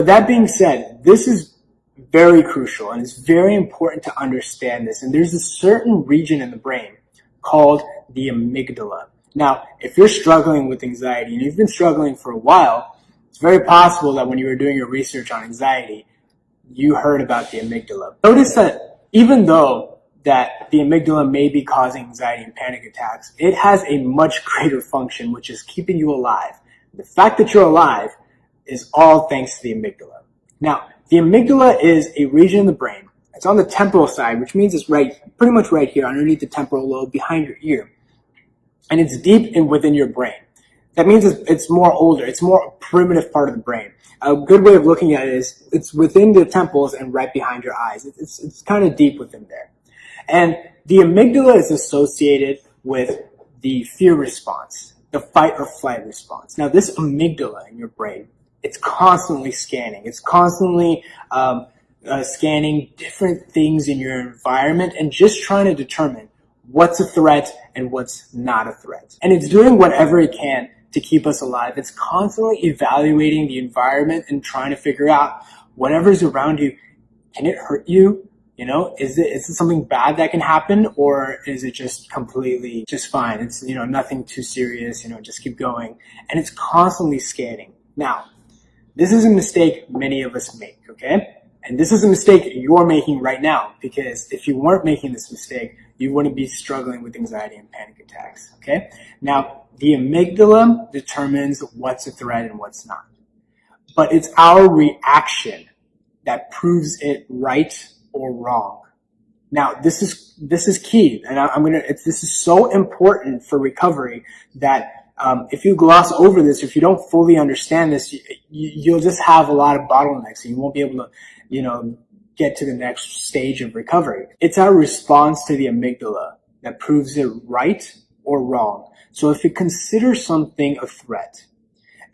But that being said, this is very crucial and it's very important to understand this. And there's a certain region in the brain called the amygdala. Now, if you're struggling with anxiety and you've been struggling for a while, it's very possible that when you were doing your research on anxiety, you heard about the amygdala. Notice that even though that the amygdala may be causing anxiety and panic attacks, it has a much greater function, which is keeping you alive. The fact that you're alive is all thanks to the amygdala. Now, the amygdala is a region in the brain. It's on the temporal side, which means it's pretty much right here underneath the temporal lobe behind your ear. And it's deep within your brain. That means it's more older. It's more a primitive part of the brain. A good way of looking at it is it's within the temples and right behind your eyes. It's kind of deep within there. And the amygdala is associated with the fear response, the fight or flight response. Now, this amygdala in your brain, it's constantly scanning. It's constantly scanning different things in your environment and just trying to determine what's a threat and what's not a threat. And it's doing whatever it can to keep us alive. It's constantly evaluating the environment and trying to figure out whatever's around you. Can it hurt you? You know, is it something bad that can happen, or is it just completely just fine? It's, you know, nothing too serious, you know, just keep going. And it's constantly scanning. Now, this is a mistake many of us make, okay? And this is a mistake you're making right now, because if you weren't making this mistake, you wouldn't be struggling with anxiety and panic attacks, okay? Now, the amygdala determines what's a threat and what's not. But it's our reaction that proves it right or wrong. Now, this is key, and this is so important for recovery that if you gloss over this, if you don't fully understand this, you'll just have a lot of bottlenecks and you won't be able to, you know, get to the next stage of recovery. It's our response to the amygdala that proves it right or wrong. So if it considers something a threat,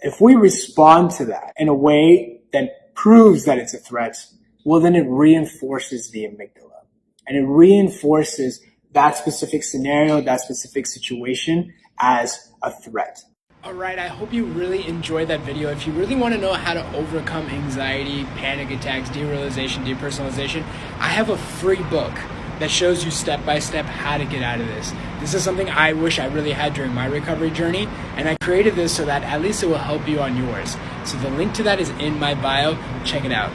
if we respond to that in a way that proves that it's a threat, well, then it reinforces the amygdala. And it reinforces that specific scenario, that specific situation as a threat. All right, I hope you really enjoyed that video. If you really want to know how to overcome anxiety, panic attacks, derealization, depersonalization, I have a free book that shows you step by step how to get out of this. This is something I wish I really had during my recovery journey, and I created this so that at least it will help you on yours. So the link to that is in my bio. Check it out.